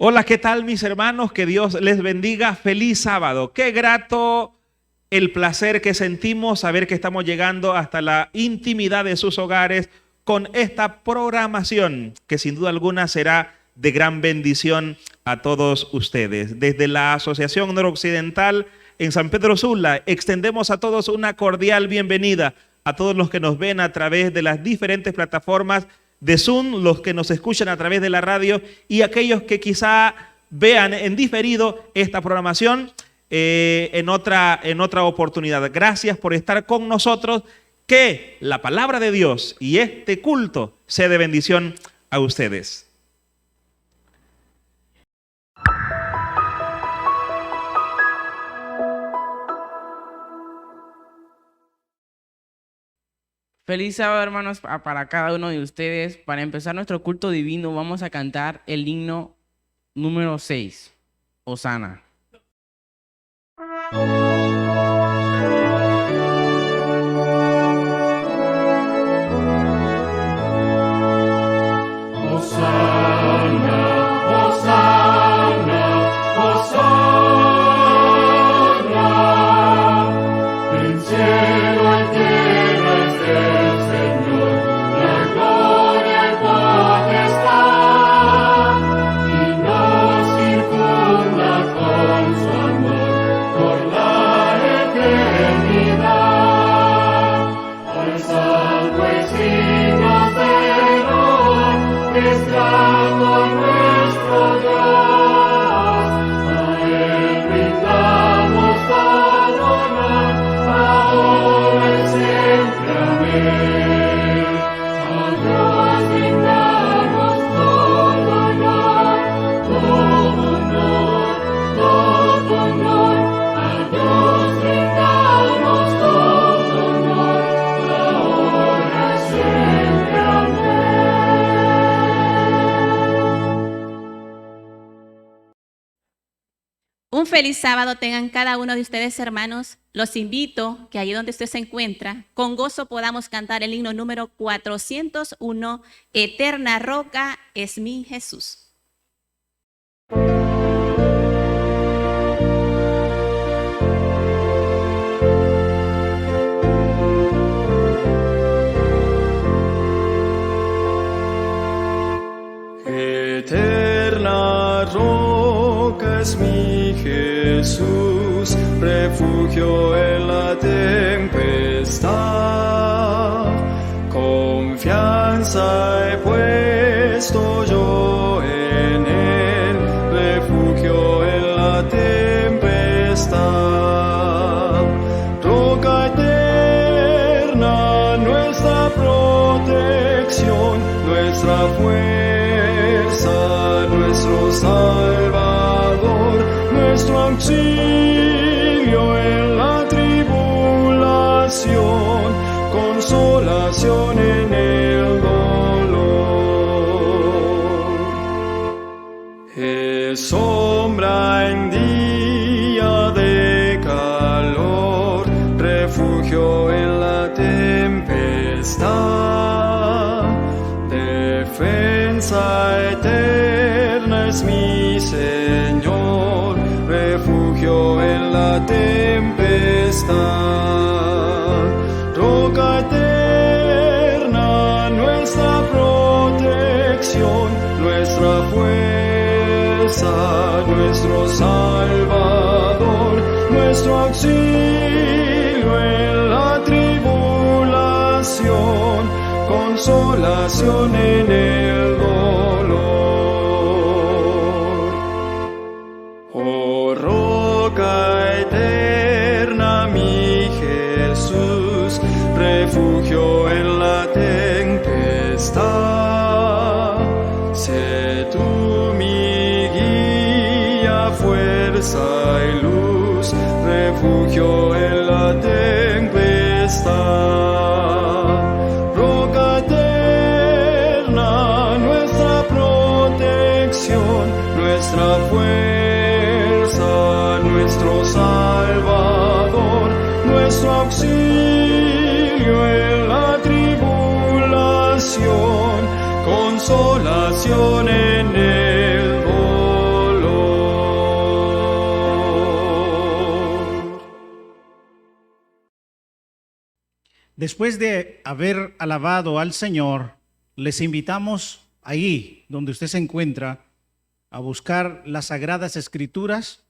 Hola, ¿qué tal mis hermanos? Que Dios les bendiga. Feliz sábado. Qué grato el placer que sentimos saber que estamos llegando hasta la intimidad de sus hogares con esta programación que sin duda alguna será de gran bendición a todos ustedes. Desde la Asociación Noroccidental en San Pedro Sula extendemos a todos una cordial bienvenida, a todos los que nos ven a través de las diferentes plataformas de Zoom, los que nos escuchan a través de la radio y aquellos que quizá vean en diferido esta programación en otra oportunidad. Gracias por estar con nosotros, que la palabra de Dios y este culto sea de bendición a ustedes. Feliz sábado, hermanos, para cada uno de ustedes. Para empezar nuestro culto divino, vamos a cantar el himno número 6, Hosana. Un feliz sábado tengan cada uno de ustedes, hermanos. Los invito que allí donde usted se encuentra, con gozo podamos cantar el himno número 401, Eterna Roca es mi Jesús. Eterna roca es mi Jesús, refugio en la tempestad. Confianza he puesto yo en él, refugio en la tempestad. Roca eterna, nuestra protección, nuestra fuerza, nuestro Salvador, nuestro auxilio en la tribulación, consolación en el dolor. Es sombra en día de calor, refugio en la tempestad, defensa eterna es mi Señor, refugio en la tempestad. Roca eterna, nuestra protección, nuestra fuerza, nuestro Salvador, nuestro auxilio en la tribulación, consolación en el dolor. Oh roca eterna, mi Jesús, refugio en la tempestad. Sé tú mi guía, fuerza y luz, refugio en la tempestad. Roca eterna, nuestra protección, nuestra fuerza, nuestro Salvador, nuestro auxilio en la tribulación, consolación en el dolor. Después de haber alabado al Señor, les invitamos ahí donde usted se encuentra a buscar las Sagradas Escrituras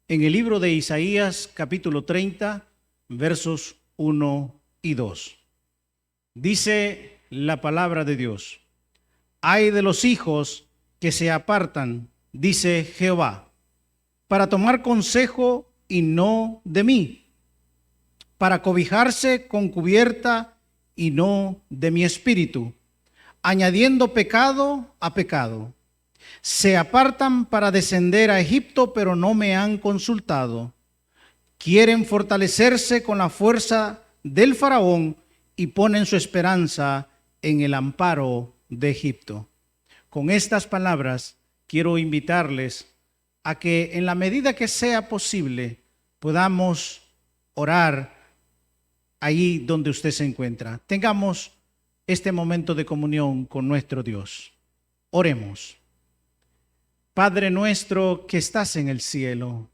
en el libro de Isaías capítulo 30, versos 1 y 2. Dice la palabra de Dios: ay de los hijos que se apartan, dice Jehová, para tomar consejo y no de mí, para cobijarse con cubierta y no de mi espíritu, añadiendo pecado a pecado. Se apartan para descender a Egipto, pero no me han consultado. Quieren fortalecerse con la fuerza del faraón y ponen su esperanza en el amparo de Egipto. Con estas palabras quiero invitarles a que en la medida que sea posible podamos orar ahí donde usted se encuentra. Tengamos este momento de comunión con nuestro Dios. Oremos. Padre nuestro que estás en el cielo,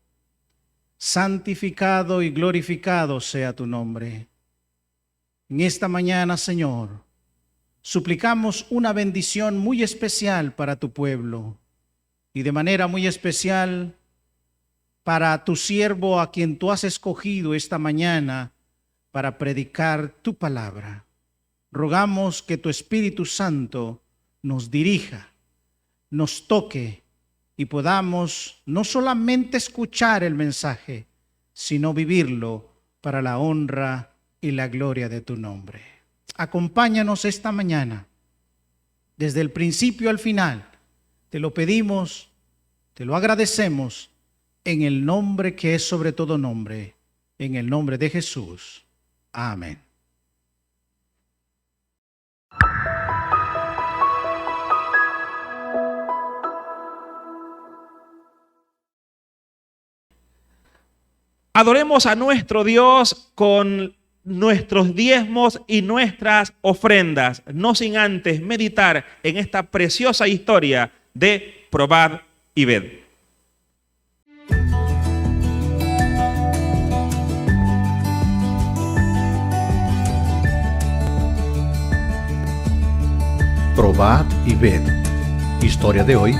santificado y glorificado sea tu nombre. En esta mañana, Señor, suplicamos una bendición muy especial para tu pueblo y de manera muy especial para tu siervo a quien tú has escogido esta mañana para predicar tu palabra. Rogamos que tu Espíritu Santo nos dirija, nos toque y podamos no solamente escuchar el mensaje, sino vivirlo para la honra y la gloria de tu nombre. Acompáñanos esta mañana, desde el principio al final. Te lo pedimos, te lo agradecemos, en el nombre que es sobre todo nombre, en el nombre de Jesús. Amén. Adoremos a nuestro Dios con nuestros diezmos y nuestras ofrendas, no sin antes meditar en esta preciosa historia de Probad y Ved. Probad y ved. Historia de hoy: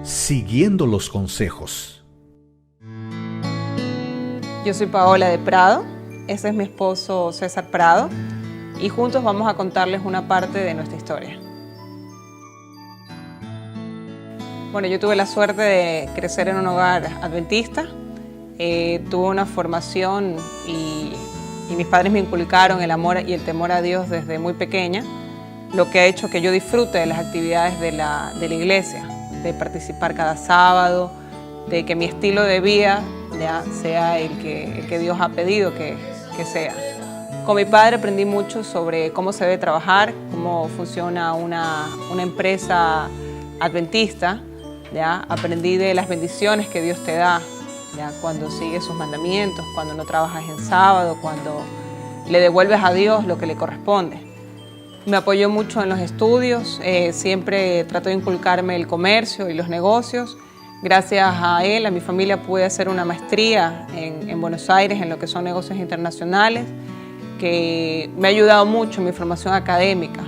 siguiendo los consejos. Yo soy Paola de Prado, ese es mi esposo César Prado, y juntos vamos a contarles una parte de nuestra historia. Bueno, yo tuve la suerte de crecer en un hogar adventista, tuve una formación y mis padres me inculcaron el amor y el temor a Dios desde muy pequeña, lo que ha hecho que yo disfrute de las actividades de la iglesia, de participar cada sábado, de que mi estilo de vida ya sea el que Dios ha pedido que sea. Con mi padre aprendí mucho sobre cómo se debe trabajar, cómo funciona una empresa adventista. ¿Ya? Aprendí de las bendiciones que Dios te da, ¿ya? Cuando sigues sus mandamientos, cuando no trabajas en sábado, cuando le devuelves a Dios lo que le corresponde. Me apoyó mucho en los estudios, siempre trató de inculcarme el comercio y los negocios. Gracias a él, a mi familia, pude hacer una maestría en Buenos Aires en lo que son negocios internacionales, que me ha ayudado mucho en mi formación académica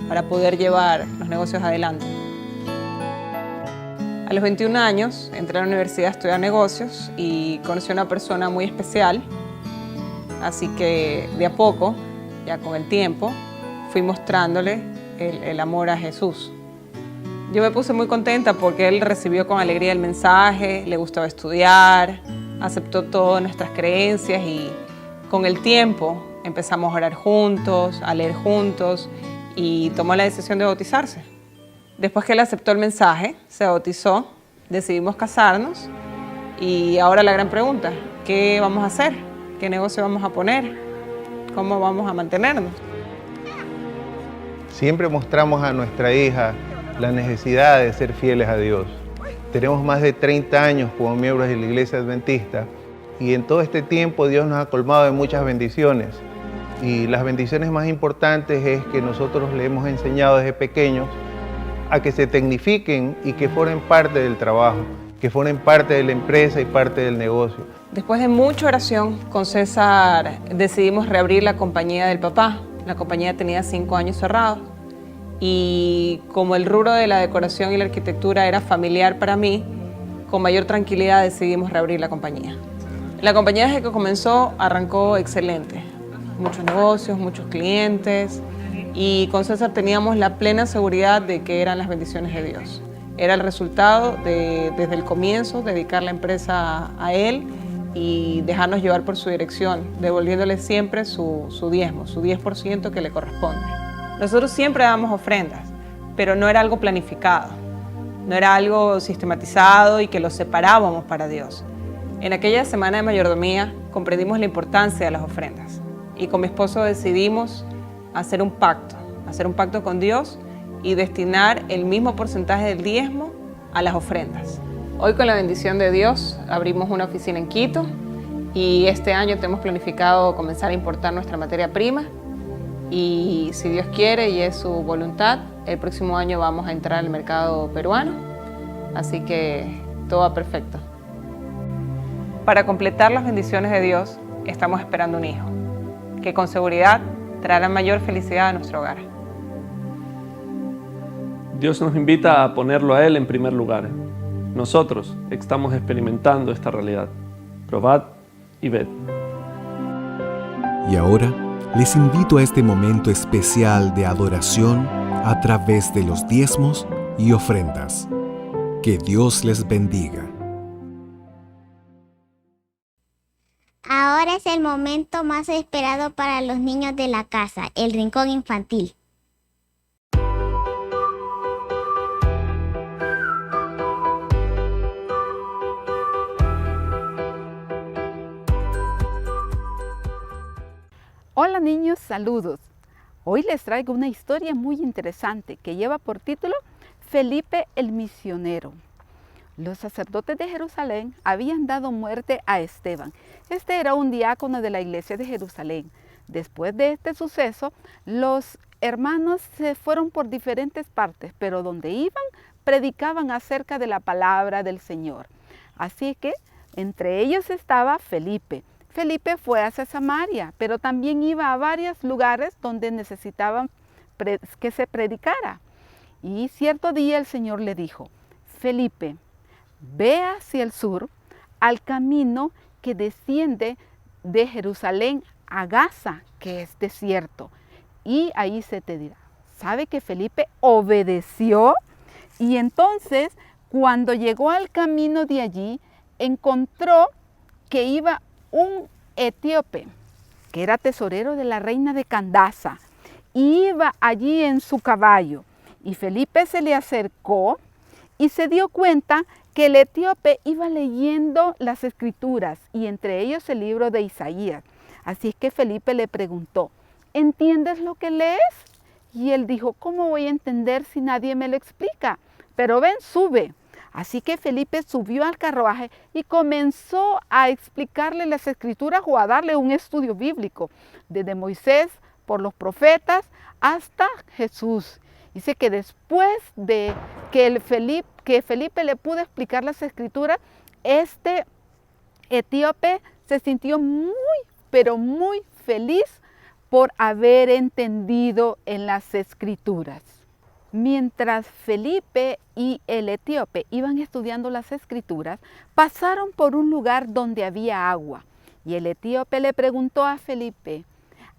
para poder llevar los negocios adelante. A los 21 años entré a la universidad a estudiar negocios y conocí a una persona muy especial, así que de a poco, ya con el tiempo, fui mostrándole el amor a Jesús. Yo me puse muy contenta porque él recibió con alegría el mensaje, le gustaba estudiar, aceptó todas nuestras creencias y con el tiempo empezamos a orar juntos, a leer juntos y tomó la decisión de bautizarse. Después que él aceptó el mensaje, se bautizó, decidimos casarnos y ahora la gran pregunta, ¿qué vamos a hacer? ¿Qué negocio vamos a poner? ¿Cómo vamos a mantenernos? Siempre mostramos a nuestra hija la necesidad de ser fieles a Dios. Tenemos más de 30 años como miembros de la Iglesia Adventista y en todo este tiempo Dios nos ha colmado de muchas bendiciones. Y las bendiciones más importantes es que nosotros le hemos enseñado desde pequeños a que se tecnifiquen y que formen parte del trabajo, que formen parte de la empresa y parte del negocio. Después de mucha oración, con César decidimos reabrir la compañía del papá. La compañía tenía 5 años cerrados y como el rubro de la decoración y la arquitectura era familiar para mí, con mayor tranquilidad decidimos reabrir la compañía. La compañía desde que comenzó arrancó excelente. Muchos negocios, muchos clientes y con César teníamos la plena seguridad de que eran las bendiciones de Dios. Era el resultado de, desde el comienzo, dedicar la empresa a él y dejarnos llevar por su dirección, devolviéndole siempre su diezmo, su 10% que le corresponde. Nosotros siempre damos ofrendas, pero no era algo planificado, no era algo sistematizado y que lo separábamos para Dios. En aquella semana de mayordomía comprendimos la importancia de las ofrendas y con mi esposo decidimos hacer un pacto con Dios y destinar el mismo porcentaje del diezmo a las ofrendas. Hoy con la bendición de Dios abrimos una oficina en Quito y este año tenemos planificado comenzar a importar nuestra materia prima y si Dios quiere y es su voluntad, el próximo año vamos a entrar al mercado peruano, así que todo va perfecto. Para completar las bendiciones de Dios, estamos esperando un hijo, que con seguridad traerá mayor felicidad a nuestro hogar. Dios nos invita a ponerlo a Él en primer lugar. Nosotros estamos experimentando esta realidad. Probad y ved. Y ahora les invito a este momento especial de adoración a través de los diezmos y ofrendas. Que Dios les bendiga. Ahora es el momento más esperado para los niños de la casa, el rincón infantil. Hola niños, saludos. Hoy les traigo una historia muy interesante que lleva por título Felipe el misionero. Los sacerdotes de Jerusalén habían dado muerte a Esteban. Este era un diácono de la iglesia de Jerusalén. Después de este suceso, los hermanos se fueron por diferentes partes, pero donde iban, predicaban acerca de la palabra del Señor. Así que entre ellos estaba Felipe. Felipe fue hacia Samaria, pero también iba a varios lugares donde necesitaban que se predicara. Y cierto día el Señor le dijo: Felipe, ve hacia el sur, al camino que desciende de Jerusalén a Gaza, que es desierto, y ahí se te dirá. ¿Sabe que Felipe obedeció? Y entonces, cuando llegó al camino de allí, encontró que iba un etíope, que era tesorero de la reina de Candaza, y iba allí en su caballo. Y Felipe se le acercó y se dio cuenta que el etíope iba leyendo las escrituras, y entre ellos el libro de Isaías. Así es que Felipe le preguntó: ¿entiendes lo que lees? Y él dijo: ¿cómo voy a entender si nadie me lo explica? Pero ven, sube. Así que Felipe subió al carruaje y comenzó a explicarle las escrituras o a darle un estudio bíblico, desde Moisés, por los profetas, hasta Jesús. Dice que después de que Felipe le pudo explicar las escrituras, este etíope se sintió muy, pero muy feliz por haber entendido en las escrituras. Mientras Felipe y el etíope iban estudiando las escrituras, pasaron por un lugar donde había agua. Y el etíope le preguntó a Felipe: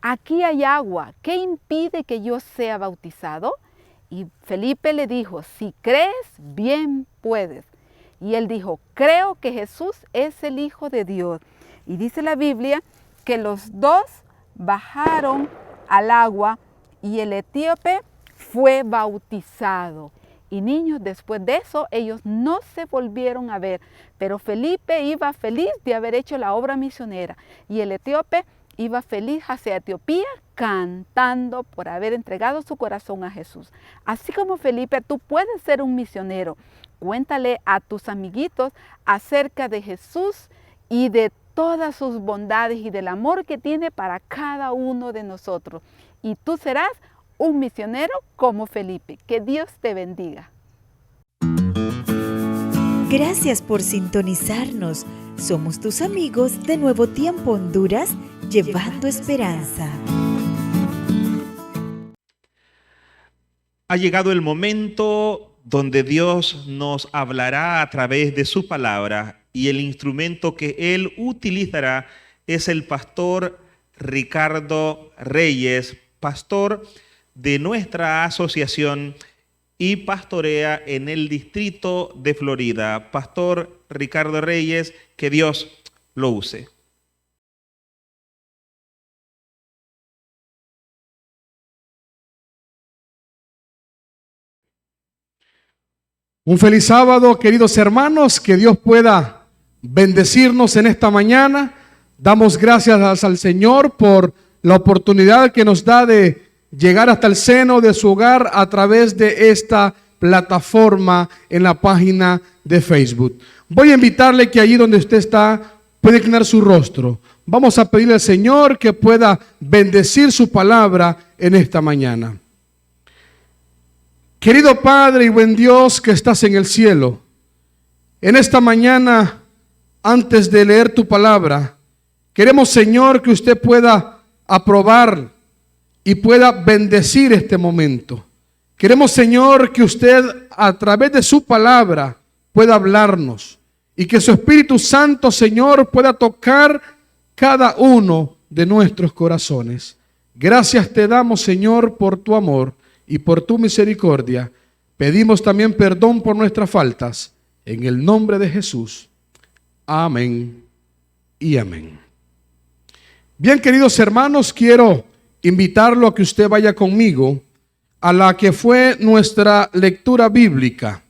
aquí hay agua, ¿qué impide que yo sea bautizado? Y Felipe le dijo: si crees, bien puedes. Y él dijo: creo que Jesús es el Hijo de Dios. Y dice la Biblia que los dos bajaron al agua y el etíope fue bautizado. Y niños, después de eso, ellos no se volvieron a ver. Pero Felipe iba feliz de haber hecho la obra misionera. Y el etíope iba feliz hacia Etiopía cantando por haber entregado su corazón a Jesús. Así como Felipe, tú puedes ser un misionero. Cuéntale a tus amiguitos acerca de Jesús y de todas sus bondades y del amor que tiene para cada uno de nosotros. Y tú serás un misionero como Felipe. Que Dios te bendiga. Gracias por sintonizarnos. Somos tus amigos de Nuevo Tiempo Honduras, llevando esperanza. Ha llegado el momento donde Dios nos hablará a través de su palabra, y el instrumento que Él utilizará es el pastor Ricardo Reyes, pastor de nuestra asociación y pastorea en el distrito de Florida. Pastor Ricardo Reyes, que Dios lo use. Un feliz sábado, queridos hermanos, que Dios pueda bendecirnos en esta mañana. Damos gracias al Señor por la oportunidad que nos da de llegar hasta el seno de su hogar a través de esta plataforma en la página de Facebook. Voy a invitarle que allí donde usted está puede inclinar su rostro. Vamos a pedirle al Señor que pueda bendecir su palabra en esta mañana. Querido Padre y buen Dios que estás en el cielo, en esta mañana, antes de leer tu palabra, queremos, Señor, que usted pueda aprobar y pueda bendecir este momento. Queremos, Señor, que usted a través de su palabra pueda hablarnos y que su Espíritu Santo, Señor, pueda tocar cada uno de nuestros corazones. Gracias te damos, Señor, por tu amor y por tu misericordia. Pedimos también perdón por nuestras faltas. En el nombre de Jesús. Amén y amén. Bien, queridos hermanos, quiero invitarlo a que usted vaya conmigo a la que fue nuestra lectura bíblica.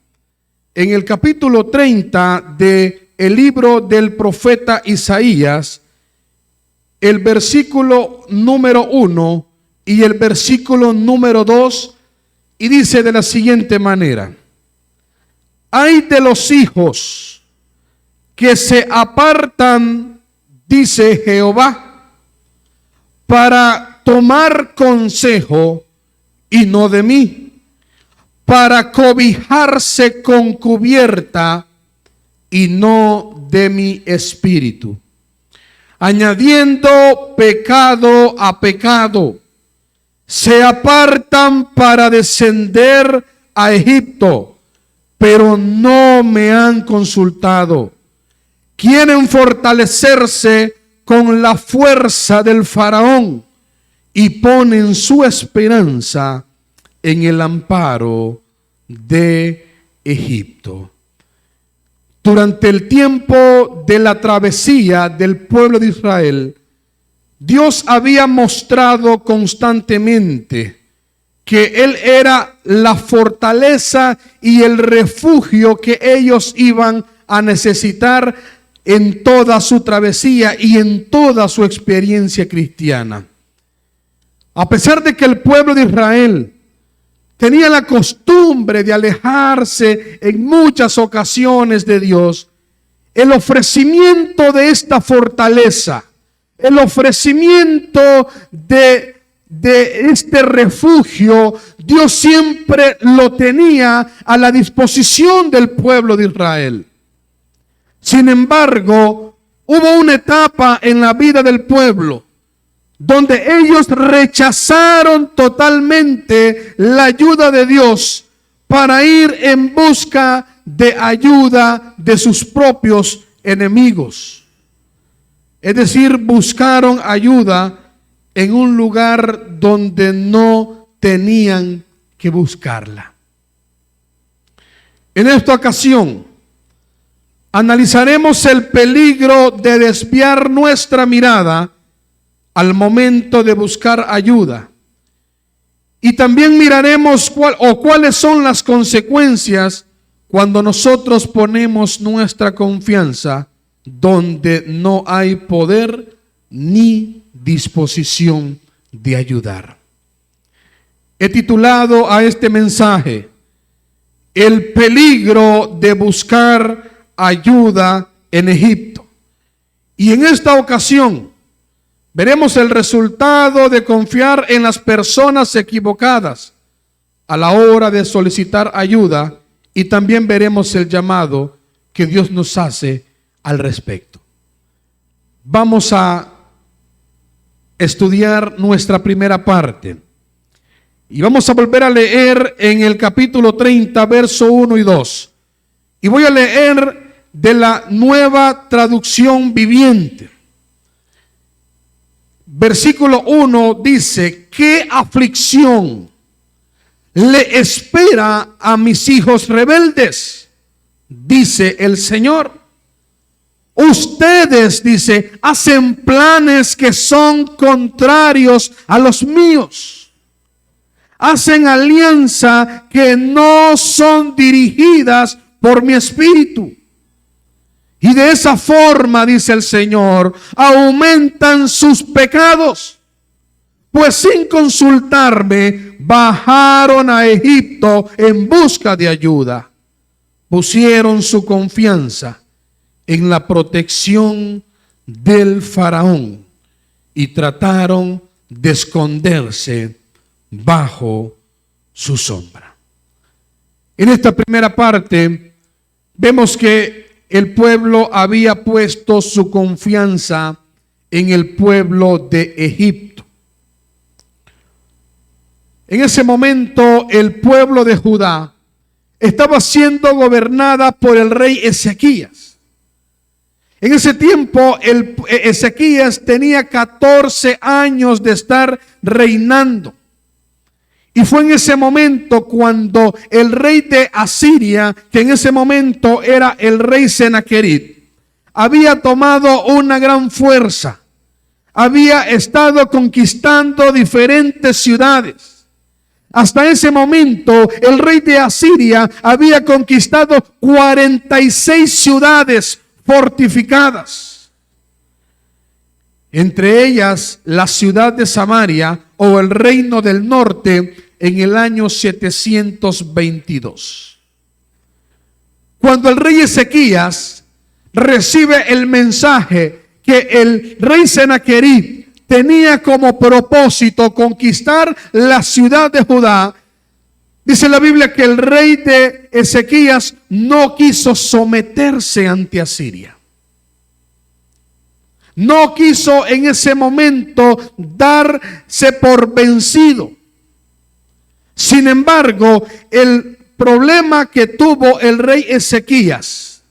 En el capítulo 30 del libro del profeta Isaías, el versículo número 1 y el versículo número 2, y dice de la siguiente manera: ay de los hijos que se apartan, dice Jehová, para tomar consejo y no de mí, para cobijarse con cubierta y no de mi espíritu, añadiendo pecado a pecado. Se apartan para descender a Egipto, pero no me han consultado. Quieren fortalecerse con la fuerza del faraón y ponen su esperanza en el amparo de Egipto. Durante el tiempo de la travesía del pueblo de Israel, Dios había mostrado constantemente que Él era la fortaleza y el refugio que ellos iban a necesitar en toda su travesía y en toda su experiencia cristiana. A pesar de que el pueblo de Israel tenía la costumbre de alejarse en muchas ocasiones de Dios, el ofrecimiento de esta fortaleza, el ofrecimiento de este refugio, Dios siempre lo tenía a la disposición del pueblo de Israel. Sin embargo, hubo una etapa en la vida del pueblo donde ellos rechazaron totalmente la ayuda de Dios para ir en busca de ayuda de sus propios enemigos. Es decir, buscaron ayuda en un lugar donde no tenían que buscarla. En esta ocasión, analizaremos el peligro de desviar nuestra mirada al momento de buscar ayuda. Y también miraremos cuáles son las consecuencias cuando nosotros ponemos nuestra confianza donde no hay poder ni disposición de ayudar. He titulado a este mensaje: el peligro de buscar ayuda en Egipto. Y en esta ocasión veremos el resultado de confiar en las personas equivocadas a la hora de solicitar ayuda, y también veremos el llamado que Dios nos hace al respecto. vamos a estudiar nuestra primera parte. Y vamos a volver a leer en el capítulo 30, verso 1 y 2. Y voy a leer de la Nueva Traducción Viviente. Versículo 1 dice: ¿qué aflicción le espera a mis hijos rebeldes? Dice el Señor. Ustedes, dice, hacen planes que son contrarios a los míos. Hacen alianza que no son dirigidas por mi espíritu. Y de esa forma, dice el Señor, aumentan sus pecados. Pues sin consultarme, bajaron a Egipto en busca de ayuda. Pusieron su confianza en la protección del faraón y trataron de esconderse bajo su sombra. En esta primera parte vemos que el pueblo había puesto su confianza en el pueblo de Egipto. En ese momento el pueblo de Judá estaba siendo gobernada por el rey Ezequías. En ese tiempo Ezequías tenía 14 años de estar reinando. Y fue en ese momento cuando el rey de Asiria, que en ese momento era el rey Senaquerib, había tomado una gran fuerza. Había estado conquistando diferentes ciudades. Hasta ese momento el rey de Asiria había conquistado 46 ciudades fortificadas. Entre ellas la ciudad de Samaria o el reino del norte en el año 722. Cuando el rey Ezequías recibe el mensaje que el rey Senaquerib tenía como propósito conquistar la ciudad de Judá, dice la Biblia que el rey de Ezequías no quiso someterse ante Asiria. No quiso en ese momento darse por vencido. Sin embargo, el problema que tuvo el rey Ezequías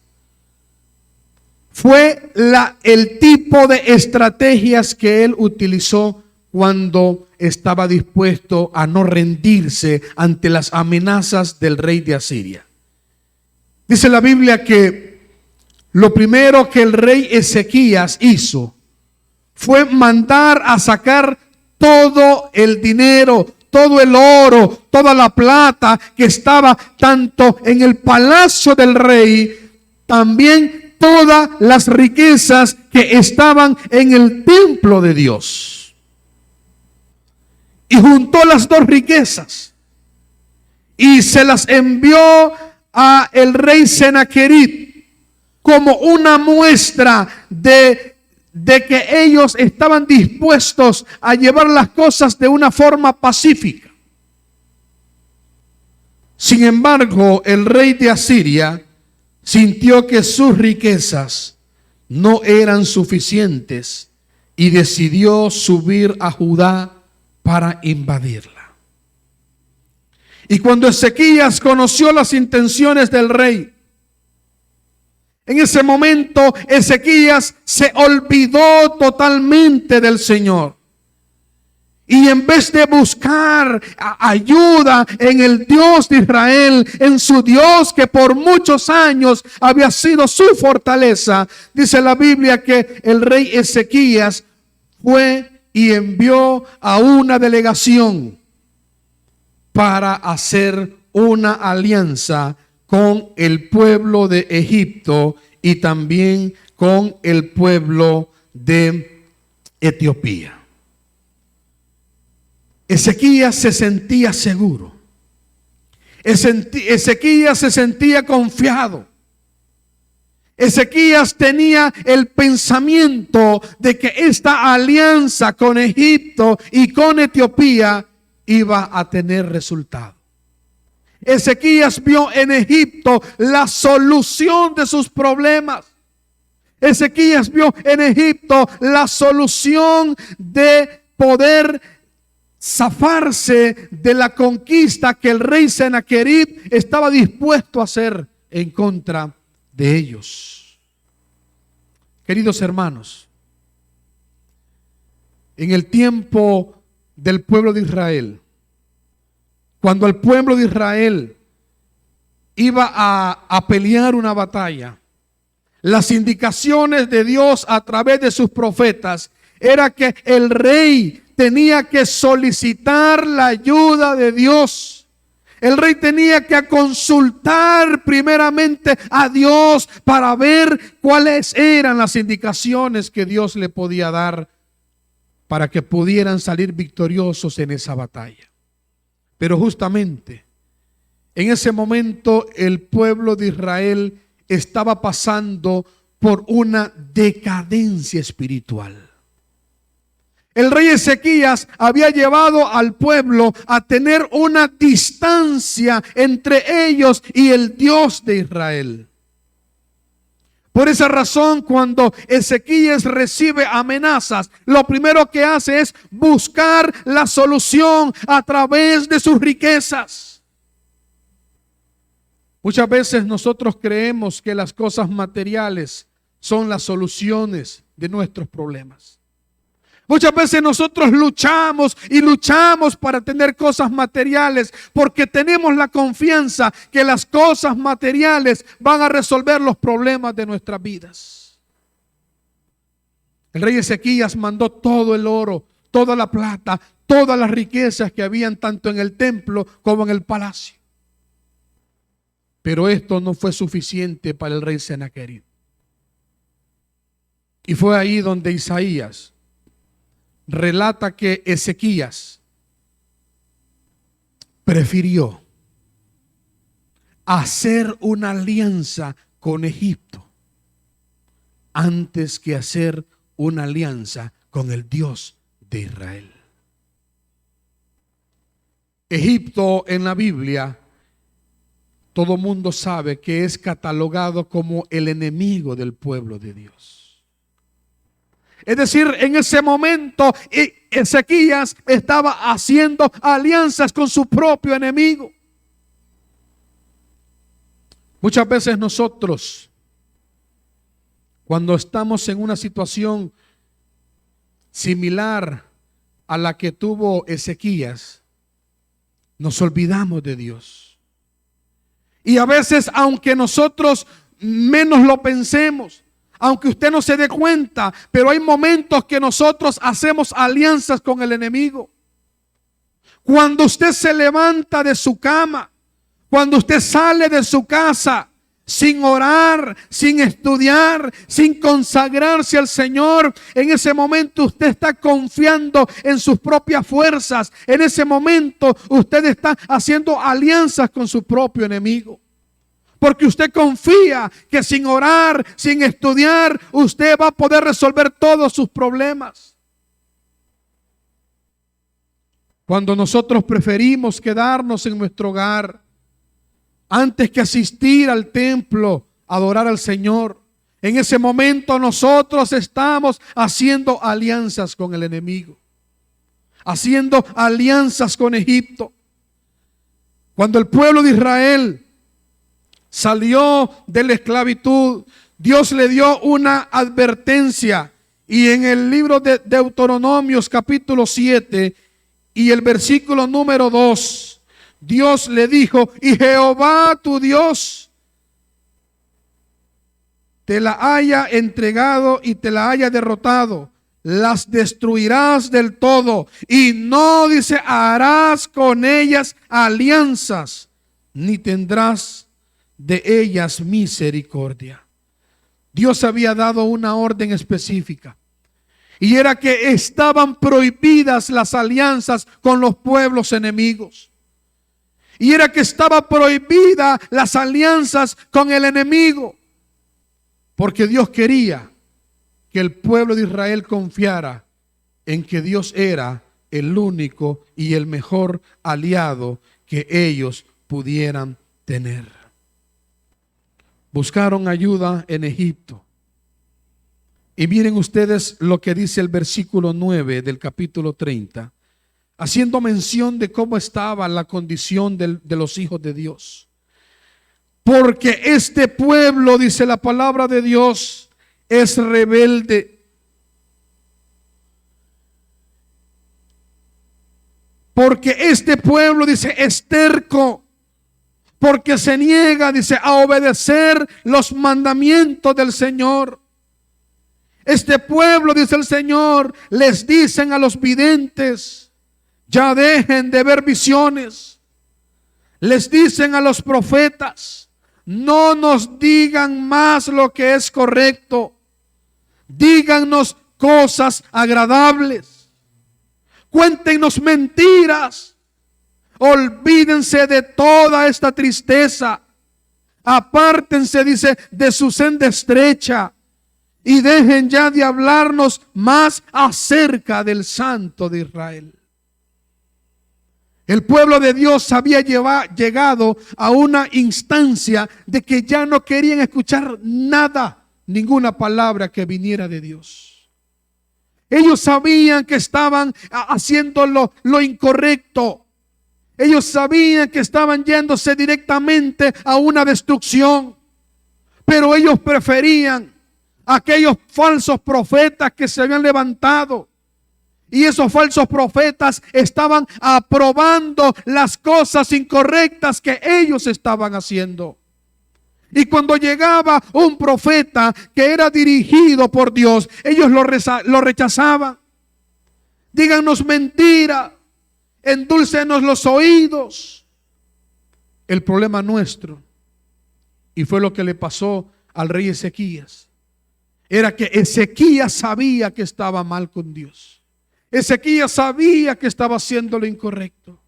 fue el tipo de estrategias que él utilizó cuando estaba dispuesto a no rendirse ante las amenazas del rey de Asiria. Dice la Biblia que lo primero que el rey Ezequías hizo fue mandar a sacar todo el dinero, todo el oro, toda la plata que estaba tanto en el palacio del rey, también todas las riquezas que estaban en el templo de Dios. Y juntó las dos riquezas y se las envió a el rey Senaquerib como una muestra de que ellos estaban dispuestos a llevar las cosas de una forma pacífica. Sin embargo, el rey de Asiria sintió que sus riquezas no eran suficientes y decidió subir a Judá para invadirla. Y cuando Ezequías conoció las intenciones del rey, en ese momento Ezequías se olvidó totalmente del Señor. Y en vez de buscar ayuda en el Dios de Israel, en su Dios que por muchos años había sido su fortaleza, dice la Biblia que el rey Ezequías fue y envió a una delegación para hacer una alianza con el pueblo de Egipto y también con el pueblo de Etiopía. Ezequías se sentía seguro. Ezequías se sentía confiado. Ezequías tenía el pensamiento de que esta alianza con Egipto y con Etiopía iba a tener resultado. Ezequías vio en Egipto la solución de sus problemas. Ezequías vio en Egipto la solución de poder zafarse de la conquista que el rey Sennacherib estaba dispuesto a hacer en contra de ellos. Queridos hermanos, en el tiempo del pueblo de Israel, cuando el pueblo de Israel iba a pelear una batalla, las indicaciones de Dios a través de sus profetas era que el rey tenía que solicitar la ayuda de Dios. El rey tenía que consultar primeramente a Dios para ver cuáles eran las indicaciones que Dios le podía dar para que pudieran salir victoriosos en esa batalla. Pero justamente en ese momento el pueblo de Israel estaba pasando por una decadencia espiritual. El rey Ezequías había llevado al pueblo a tener una distancia entre ellos y el Dios de Israel. Por esa razón, cuando Ezequías recibe amenazas, lo primero que hace es buscar la solución a través de sus riquezas. Muchas veces nosotros creemos que las cosas materiales son las soluciones de nuestros problemas. Muchas veces nosotros luchamos y luchamos para tener cosas materiales porque tenemos la confianza que las cosas materiales van a resolver los problemas de nuestras vidas. El rey Ezequías mandó todo el oro, toda la plata, todas las riquezas que habían tanto en el templo como en el palacio. Pero esto no fue suficiente para el rey Sennacherib. Y fue ahí donde Isaías relata que Ezequías prefirió hacer una alianza con Egipto antes que hacer una alianza con el Dios de Israel. Egipto en la Biblia, todo mundo sabe que es catalogado como el enemigo del pueblo de Dios. Es decir, en ese momento Ezequías estaba haciendo alianzas con su propio enemigo. Muchas veces nosotros, cuando estamos en una situación similar a la que tuvo Ezequías, nos olvidamos de Dios. Y a veces, aunque nosotros menos lo pensemos, aunque usted no se dé cuenta, pero hay momentos que nosotros hacemos alianzas con el enemigo. Cuando usted se levanta de su cama, cuando usted sale de su casa, sin orar, sin estudiar, sin consagrarse al Señor, en ese momento usted está confiando en sus propias fuerzas. En ese momento usted está haciendo alianzas con su propio enemigo. Porque usted confía que sin orar, sin estudiar, usted va a poder resolver todos sus problemas. Cuando nosotros preferimos quedarnos en nuestro hogar antes que asistir al templo a adorar al Señor, en ese momento nosotros estamos haciendo alianzas con el enemigo, haciendo alianzas con Egipto. Cuando el pueblo de Israel salió de la esclavitud, Dios le dio una advertencia. Y en el libro de Deuteronomios capítulo 7 y el versículo número 2, Dios le dijo: y Jehová tu Dios te la haya entregado y te la haya derrotado, las destruirás del todo, y no, dice, harás con ellas alianzas, ni tendrás de ellas misericordia. Dios había dado una orden específica, y era que estaban prohibidas las alianzas con los pueblos enemigos. Y era que estaba prohibida las alianzas con el enemigo. Porque Dios quería que el pueblo de Israel confiara en que Dios era el único y el mejor aliado que ellos pudieran tener. Buscaron ayuda en Egipto. Y miren ustedes lo que dice el versículo 9 del capítulo 30, haciendo mención de cómo estaba la condición de los hijos de Dios. Porque este pueblo, dice la palabra de Dios, es rebelde. Porque este pueblo, dice, es terco. Porque se niega, dice, a obedecer los mandamientos del Señor. Este pueblo, dice el Señor, les dicen a los videntes, ya dejen de ver visiones. Les dicen a los profetas, no nos digan más lo que es correcto. Díganos cosas agradables. Cuéntenos mentiras. Olvídense de toda esta tristeza. Apártense, dice, de su senda estrecha. Y dejen ya de hablarnos más acerca del Santo de Israel. El pueblo de Dios había llegado a una instancia de que ya no querían escuchar nada, ninguna palabra que viniera de Dios. Ellos sabían que estaban haciendo lo incorrecto. Ellos sabían que estaban yéndose directamente a una destrucción. Pero ellos preferían aquellos falsos profetas que se habían levantado. Y esos falsos profetas estaban aprobando las cosas incorrectas que ellos estaban haciendo. Y cuando llegaba un profeta que era dirigido por Dios, ellos lo rechazaban. Díganos mentira, endúlcenos los oídos. El problema nuestro, y fue lo que le pasó al rey Ezequías, era que Ezequías sabía que estaba mal con Dios. Ezequías sabía que estaba haciendo lo incorrecto.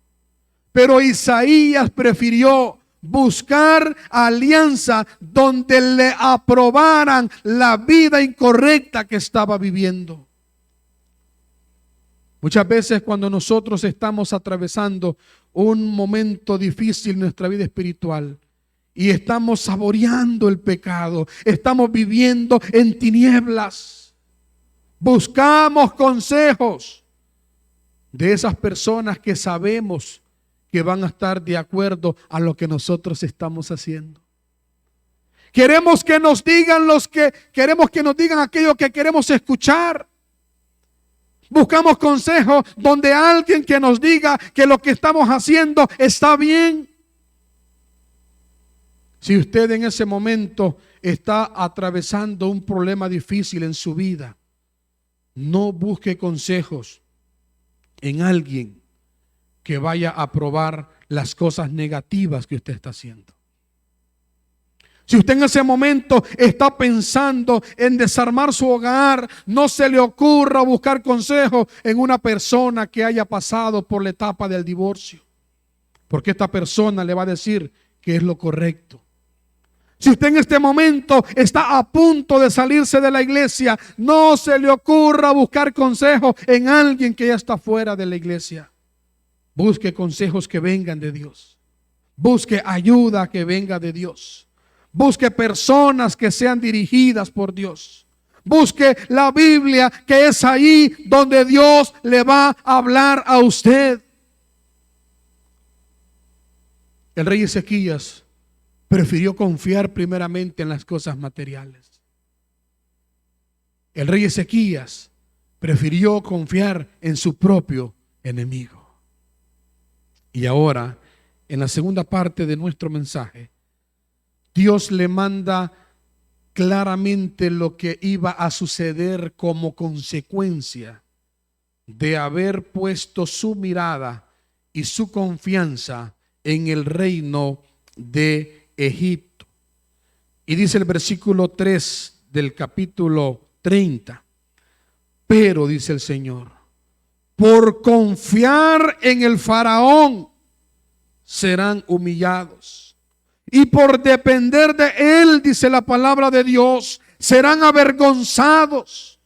Pero Isaías prefirió buscar alianza donde le aprobaran la vida incorrecta que estaba viviendo. Muchas veces cuando nosotros estamos atravesando un momento difícil en nuestra vida espiritual y estamos saboreando el pecado, estamos viviendo en tinieblas, buscamos consejos de esas personas que sabemos que van a estar de acuerdo a lo que nosotros estamos haciendo. Queremos que nos digan aquello que queremos escuchar. Buscamos consejos donde alguien que nos diga que lo que estamos haciendo está bien. Si usted en ese momento está atravesando un problema difícil en su vida, no busque consejos en alguien que vaya a probar las cosas negativas que usted está haciendo. Si usted en ese momento está pensando en desarmar su hogar, no se le ocurra buscar consejo en una persona que haya pasado por la etapa del divorcio, porque esta persona le va a decir que es lo correcto. Si usted en este momento está a punto de salirse de la iglesia, no se le ocurra buscar consejo en alguien que ya está fuera de la iglesia. Busque consejos que vengan de Dios. Busque ayuda que venga de Dios. Busque personas que sean dirigidas por Dios. Busque la Biblia, que es ahí donde Dios le va a hablar a usted. El rey Ezequías prefirió confiar primeramente en las cosas materiales. El rey Ezequías prefirió confiar en su propio enemigo. Y ahora, en la segunda parte de nuestro mensaje, Dios le manda claramente lo que iba a suceder como consecuencia de haber puesto su mirada y su confianza en el reino de Egipto. Y dice el versículo 3 del capítulo 30, pero dice el Señor, por confiar en el faraón serán humillados, y por depender de él, dice la palabra de Dios, serán avergonzados.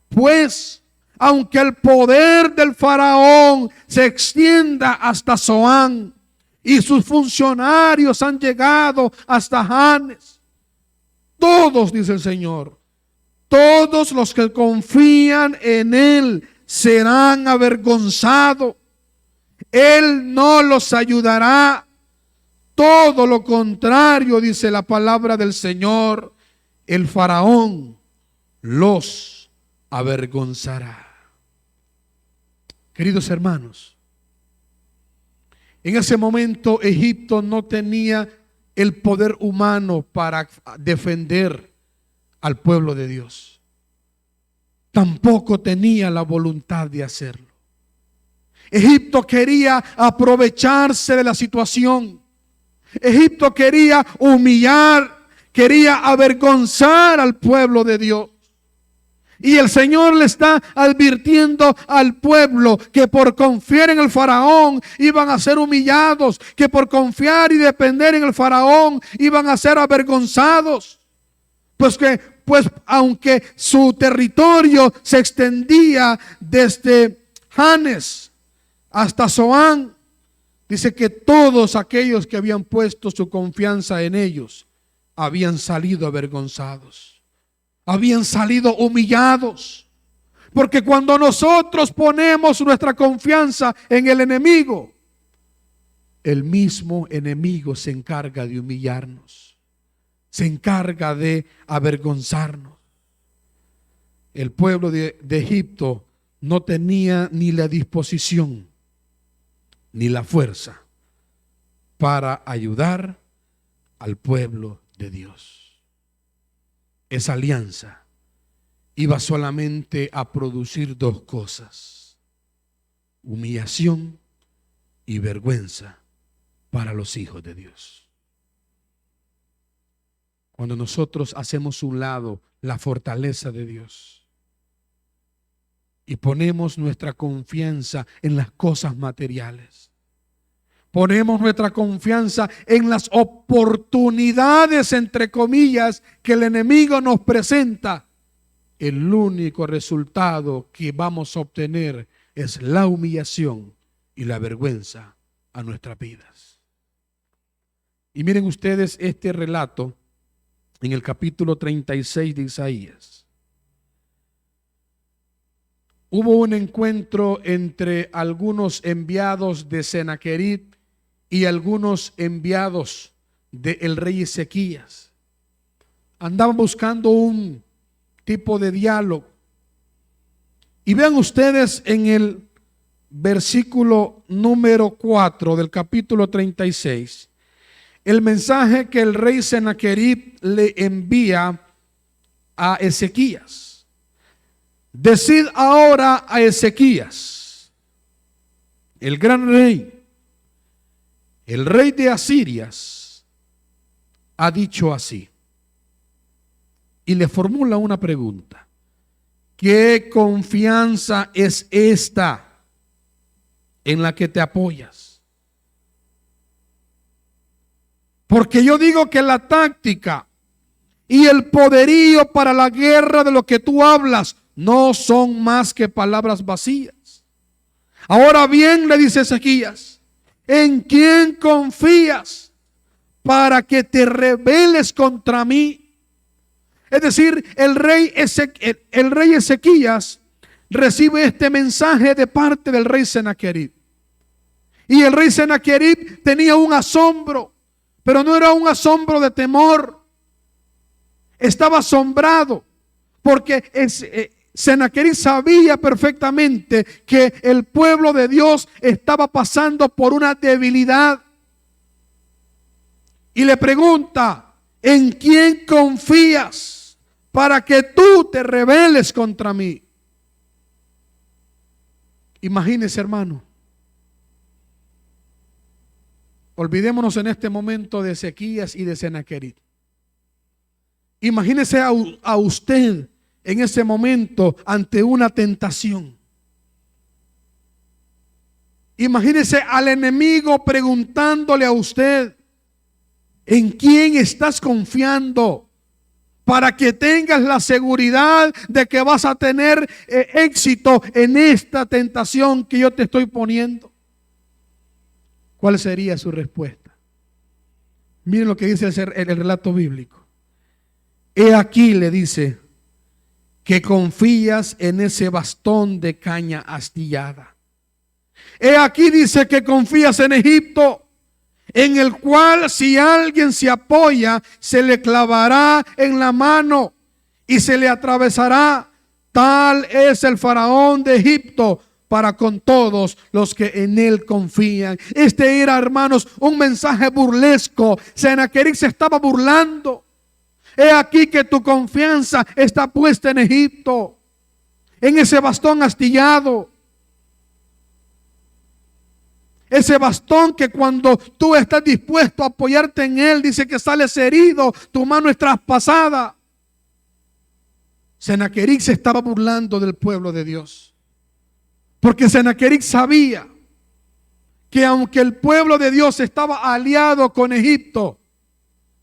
Pues aunque el poder del faraón se extienda hasta Zoán y sus funcionarios han llegado hasta Janes, todos, dice el Señor, todos los que confían en Él serán avergonzados. Él no los ayudará. Todo lo contrario, dice la palabra del Señor, el faraón los avergonzará. Queridos hermanos, en ese momento Egipto no tenía el poder humano para defender al pueblo de Dios. Tampoco tenía la voluntad de hacerlo. Egipto quería aprovecharse de la situación. Egipto quería humillar, quería avergonzar al pueblo de Dios. Y el Señor le está advirtiendo al pueblo que por confiar en el faraón iban a ser humillados, que por confiar y depender en el faraón iban a ser avergonzados. Pues aunque su territorio se extendía desde Hanes hasta Zoán, dice que todos aquellos que habían puesto su confianza en ellos habían salido avergonzados, habían salido humillados. Porque cuando nosotros ponemos nuestra confianza en el enemigo, el mismo enemigo se encarga de humillarnos, se encarga de avergonzarnos. El pueblo de Egipto no tenía ni la disposición ni la fuerza para ayudar al pueblo de Dios. Esa alianza iba solamente a producir dos cosas: humillación y vergüenza para los hijos de Dios. Cuando nosotros hacemos a un lado la fortaleza de Dios y ponemos nuestra confianza en las cosas materiales, ponemos nuestra confianza en las oportunidades, entre comillas, que el enemigo nos presenta, el único resultado que vamos a obtener es la humillación y la vergüenza a nuestras vidas. Y miren ustedes este relato en el capítulo 36 de Isaías. Hubo un encuentro entre algunos enviados de Sennacherib y algunos enviados del rey Ezequías. Andaban buscando un tipo de diálogo. Y vean ustedes en el versículo número 4 del capítulo 36, el mensaje que el rey Sennacherib le envía a Ezequías. Decid ahora a Ezequías, el gran rey, el rey de Asirias, ha dicho así. Y le formula una pregunta: ¿qué confianza es esta en la que te apoyas? Porque yo digo que la táctica y el poderío para la guerra de lo que tú hablas no son más que palabras vacías. Ahora bien, le dice Ezequías, ¿en quién confías para que te rebeles contra mí? Es decir, el rey Ezequías recibe este mensaje de parte del rey Sennacherib. Y el rey Sennacherib tenía un asombro, pero no era un asombro de temor. Estaba asombrado porque Sennacherib sabía perfectamente que el pueblo de Dios estaba pasando por una debilidad. Y le pregunta: ¿en quién confías para que tú te rebeles contra mí? Imagínese, hermano. Olvidémonos en este momento de Ezequías y de Sennacherib. Imagínese a usted en ese momento ante una tentación. Imagínese al enemigo preguntándole a usted: ¿en quién estás confiando para que tengas la seguridad de que vas a tener éxito en esta tentación que yo te estoy poniendo? ¿Cuál sería su respuesta? Miren lo que dice el relato bíblico. He aquí, le dice, que confías en ese bastón de caña astillada. He aquí dice que confías en Egipto, en el cual si alguien se apoya, se le clavará en la mano y se le atravesará. Tal es el faraón de Egipto para con todos los que en él confían. Este era, hermanos, un mensaje burlesco. Sennacherib se estaba burlando. He aquí que tu confianza está puesta en Egipto, en ese bastón astillado. Ese bastón que cuando tú estás dispuesto a apoyarte en él, dice que sales herido, tu mano es traspasada. Sennacherib se estaba burlando del pueblo de Dios, porque Sennacherib sabía que aunque el pueblo de Dios estaba aliado con Egipto,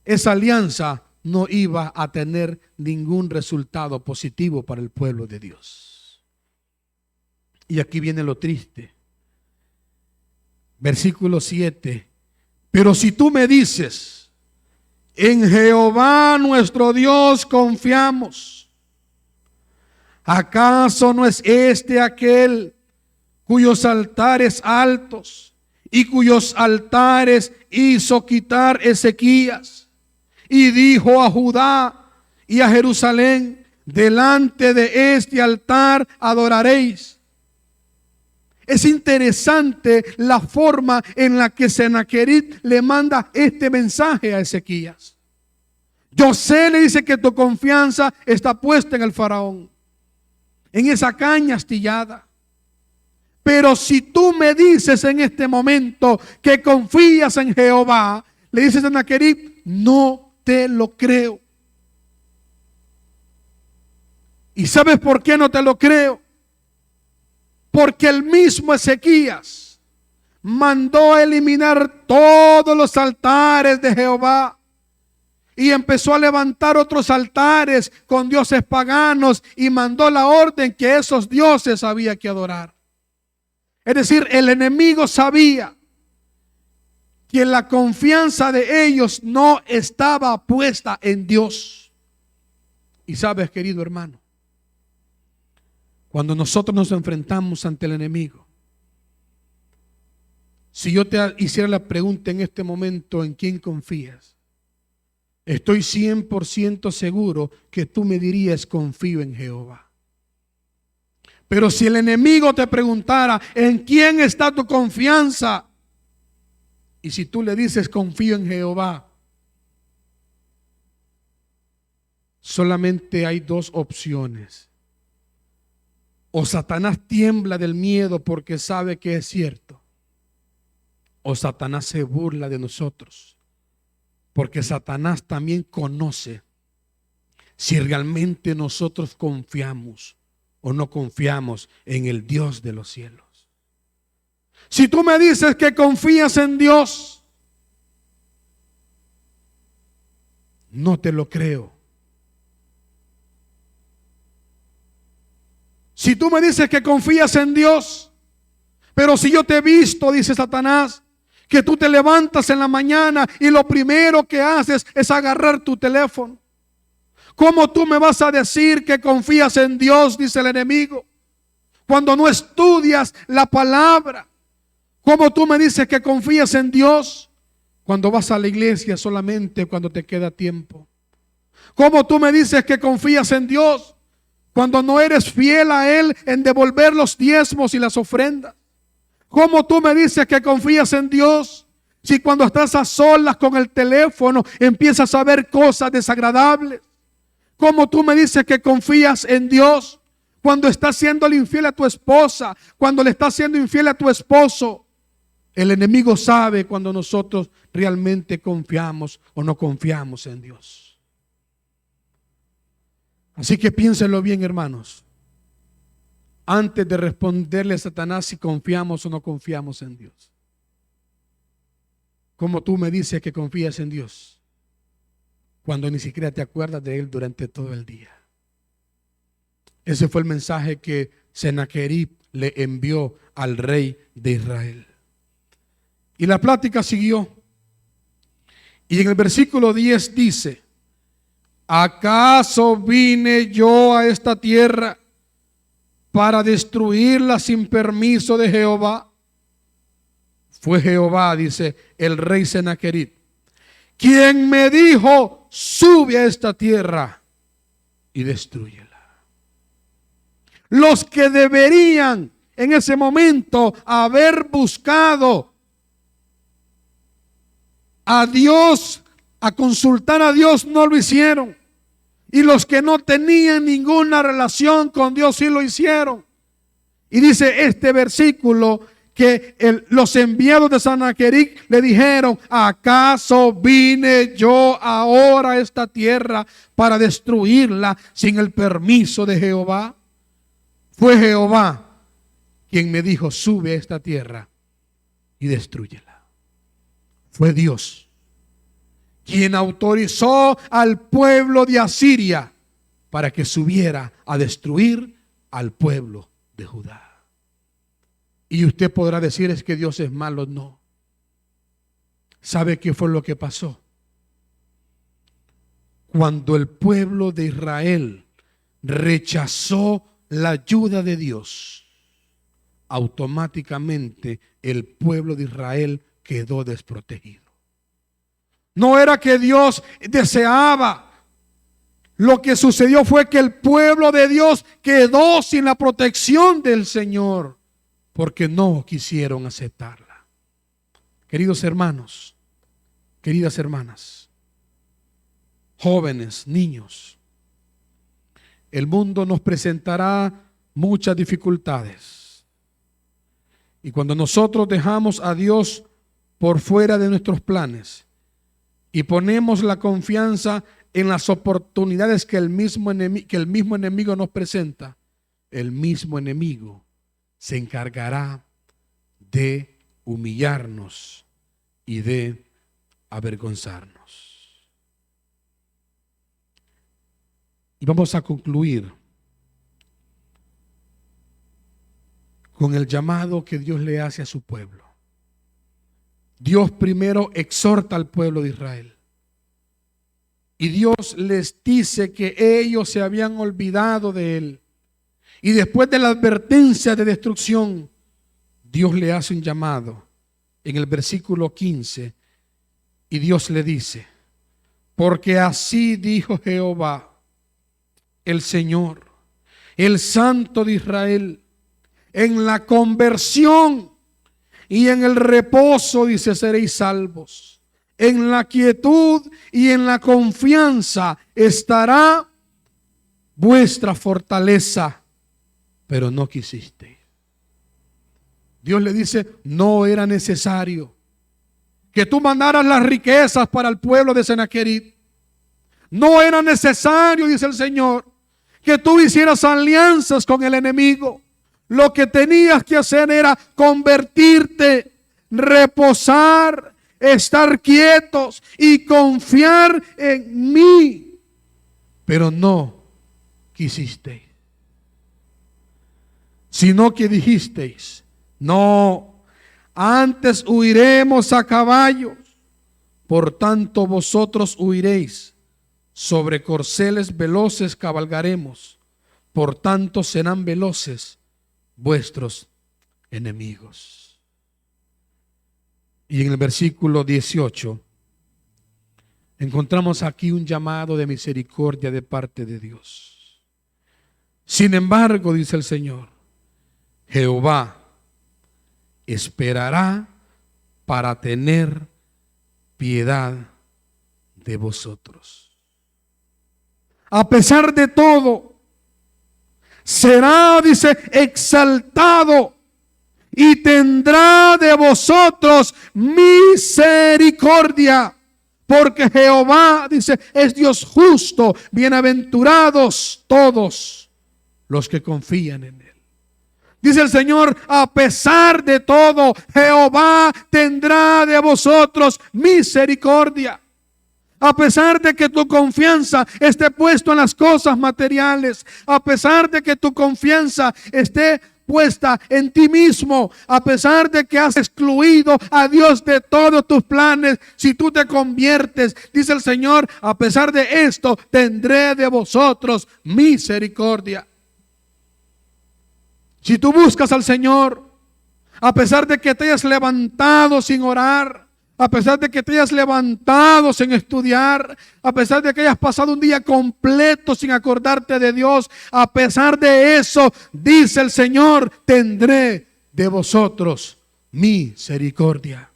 esa alianza no iba a tener ningún resultado positivo para el pueblo de Dios. Y aquí viene lo triste. Versículo 7. Pero si tú me dices, en Jehová nuestro Dios confiamos, ¿acaso no es este aquel cuyos altares altos y cuyos altares hizo quitar Ezequías? Y dijo a Judá y a Jerusalén, delante de este altar adoraréis. Es interesante la forma en la que Sennacherib le manda este mensaje a Ezequías. Yo sé, le dice, que tu confianza está puesta en el faraón, en esa caña astillada. Pero si tú me dices en este momento que confías en Jehová, le dice Sennacherib, no te lo creo. ¿Y sabes por qué no te lo creo? Porque el mismo Ezequías mandó a eliminar todos los altares de Jehová y empezó a levantar otros altares con dioses paganos y mandó la orden que esos dioses había que adorar. Es decir, el enemigo sabía que la confianza de ellos no estaba puesta en Dios. Y sabes, querido hermano, cuando nosotros nos enfrentamos ante el enemigo, si yo te hiciera la pregunta en este momento, ¿en quién confías? Estoy 100% seguro que tú me dirías, confío en Jehová. Pero si el enemigo te preguntara, ¿en quién está tu confianza? Y si tú le dices, confío en Jehová, solamente hay dos opciones. O Satanás tiembla del miedo porque sabe que es cierto, o Satanás se burla de nosotros, porque Satanás también conoce si realmente nosotros confiamos o no confiamos en el Dios de los cielos. Si tú me dices que confías en Dios, no te lo creo. Si tú me dices que confías en Dios, pero si yo te he visto, dice Satanás, que tú te levantas en la mañana y lo primero que haces es agarrar tu teléfono, ¿cómo tú me vas a decir que confías en Dios? Dice el enemigo, cuando no estudias la palabra. ¿Cómo tú me dices que confías en Dios cuando vas a la iglesia solamente cuando te queda tiempo? ¿Cómo tú me dices que confías en Dios cuando no eres fiel a Él en devolver los diezmos y las ofrendas? ¿Cómo tú me dices que confías en Dios si cuando estás a solas con el teléfono empiezas a ver cosas desagradables? ¿Cómo tú me dices que confías en Dios cuando estás siendo infiel a tu esposa, cuando le estás siendo infiel a tu esposo? El enemigo sabe cuando nosotros realmente confiamos o no confiamos en Dios. Así que piénsenlo bien, hermanos, antes de responderle a Satanás si confiamos o no confiamos en Dios. ¿Cómo tú me dices que confías en Dios cuando ni siquiera te acuerdas de Él durante todo el día? Ese fue el mensaje que Sennacherib le envió al rey de Israel. Y la plática siguió. Y en el versículo 10 dice, ¿acaso vine yo a esta tierra para destruirla sin permiso de Jehová? Fue Jehová, dice el rey Sennacherib, quien me dijo, sube a esta tierra y destrúyela. Los que deberían en ese momento haber buscado a Dios, a consultar a Dios, no lo hicieron. Y los que no tenían ninguna relación con Dios sí lo hicieron. Y dice este versículo que los enviados de Sennacherib le dijeron, ¿acaso vine yo ahora a esta tierra para destruirla sin el permiso de Jehová? Fue Jehová quien me dijo, sube a esta tierra y destrúyela. Fue Dios quien autorizó al pueblo de Asiria para que subiera a destruir al pueblo de Judá. Y usted podrá decir, es que Dios es malo. No. ¿Sabe qué fue lo que pasó? Cuando el pueblo de Israel rechazó la ayuda de Dios, automáticamente el pueblo de Israel quedó desprotegido. No era que Dios deseaba. Lo que sucedió fue que el pueblo de Dios quedó sin la protección del Señor, porque no quisieron aceptarla. Queridos hermanos, queridas hermanas, jóvenes, niños, el mundo nos presentará muchas dificultades. Y cuando nosotros dejamos a Dios por fuera de nuestros planes y ponemos la confianza en las oportunidades que el mismo enemigo nos presenta, el mismo enemigo se encargará de humillarnos y de avergonzarnos. Y vamos a concluir con el llamado que Dios le hace a su pueblo. Dios primero exhorta al pueblo de Israel. Y Dios les dice que ellos se habían olvidado de Él. Y después de la advertencia de destrucción, Dios le hace un llamado en el versículo 15. Y Dios le dice, porque así dijo Jehová, el Señor, el Santo de Israel, en la conversión y en el reposo, dice, seréis salvos. En la quietud y en la confianza estará vuestra fortaleza, pero no quisiste. Dios le dice, no era necesario que tú mandaras las riquezas para el pueblo de Sennacherib. No era necesario, dice el Señor, que tú hicieras alianzas con el enemigo. Lo que tenías que hacer era convertirte, reposar, estar quietos y confiar en mí. Pero no quisisteis, sino que dijisteis, no, antes huiremos a caballos, por tanto vosotros huiréis, sobre corceles veloces cabalgaremos, por tanto serán veloces vuestros enemigos. Y en el versículo 18 encontramos aquí un llamado de misericordia de parte de Dios. Sin embargo, dice el Señor, Jehová esperará para tener piedad de vosotros. A pesar de todo, será, dice, exaltado y tendrá de vosotros misericordia, porque Jehová, dice, es Dios justo. Bienaventurados todos los que confían en Él. Dice el Señor, a pesar de todo, Jehová tendrá de vosotros misericordia. A pesar de que tu confianza esté puesta en las cosas materiales, a pesar de que tu confianza esté puesta en ti mismo, a pesar de que has excluido a Dios de todos tus planes, si tú te conviertes, dice el Señor, a pesar de esto, tendré de vosotros misericordia. Si tú buscas al Señor, a pesar de que te hayas levantado sin orar, a pesar de que te hayas levantado sin estudiar, a pesar de que hayas pasado un día completo sin acordarte de Dios, a pesar de eso, dice el Señor, tendré de vosotros misericordia.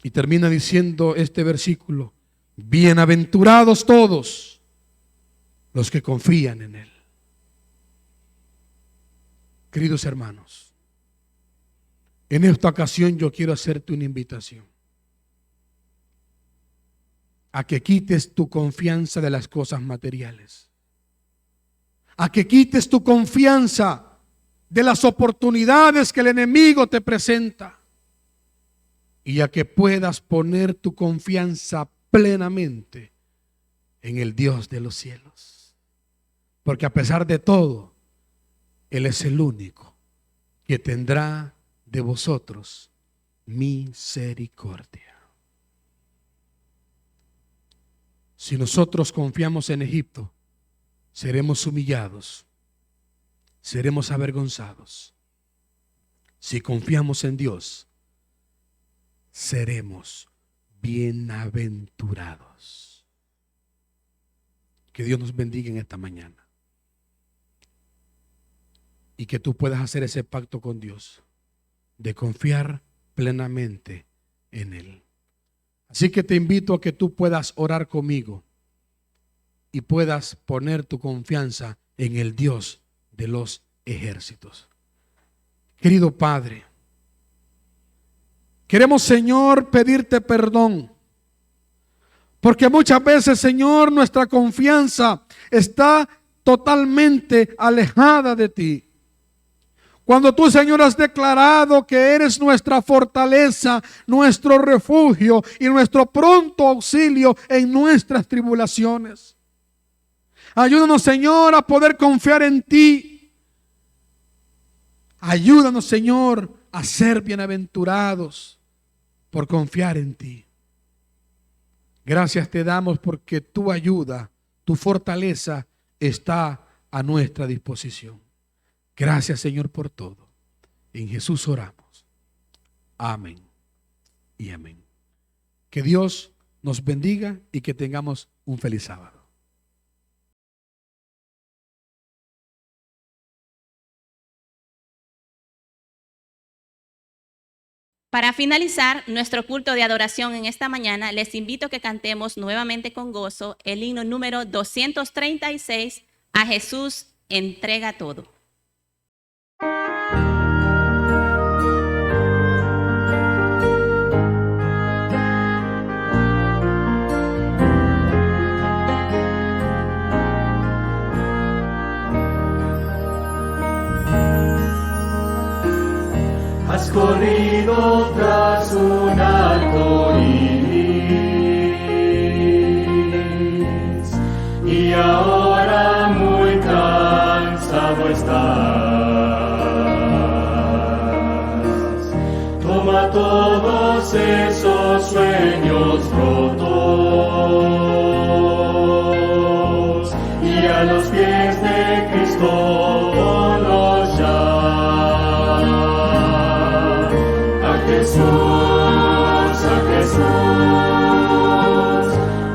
Y termina diciendo este versículo: bienaventurados todos los que confían en Él. Queridos hermanos, en esta ocasión yo quiero hacerte una invitación a que quites tu confianza de las cosas materiales, a que quites tu confianza de las oportunidades que el enemigo te presenta y a que puedas poner tu confianza plenamente en el Dios de los cielos. Porque a pesar de todo, Él es el único que tendrá de vosotros misericordia. Si nosotros confiamos en Egipto, seremos humillados, seremos avergonzados. Si confiamos en Dios, seremos bienaventurados. Que Dios nos bendiga en esta mañana y que tú puedas hacer ese pacto con Dios de confiar plenamente en Él. Así que te invito a que tú puedas orar conmigo y puedas poner tu confianza en el Dios de los ejércitos. Querido Padre, queremos, Señor, pedirte perdón, porque muchas veces, Señor, nuestra confianza está totalmente alejada de ti. Cuando tú, Señor, has declarado que eres nuestra fortaleza, nuestro refugio y nuestro pronto auxilio en nuestras tribulaciones. Ayúdanos, Señor, a poder confiar en ti. Ayúdanos, Señor, a ser bienaventurados por confiar en ti. Gracias te damos porque tu ayuda, tu fortaleza está a nuestra disposición. Gracias, Señor, por todo. En Jesús oramos. Amén y amén. Que Dios nos bendiga y que tengamos un feliz sábado. Para finalizar nuestro culto de adoración en esta mañana, les invito a que cantemos nuevamente con gozo el himno número 236, A Jesús entrega todo. Has corrido tras un arco iris y ahora muy cansado estás. Toma todos esos sueños rotos y a los pies de Cristo ponlos ya.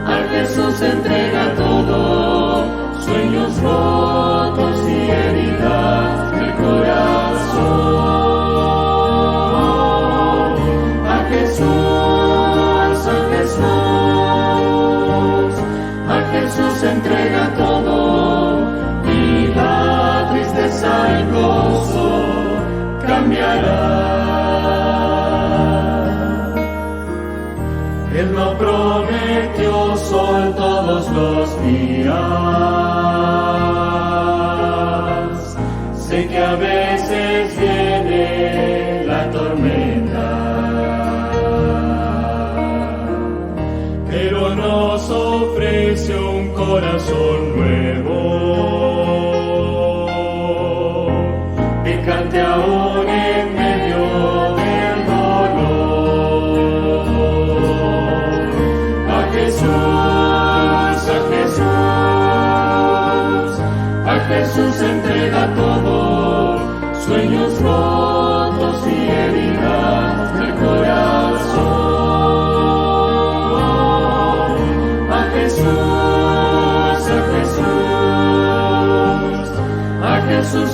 A Jesús entrega todo, sueños rotos y heridas del corazón. A Jesús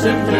entrega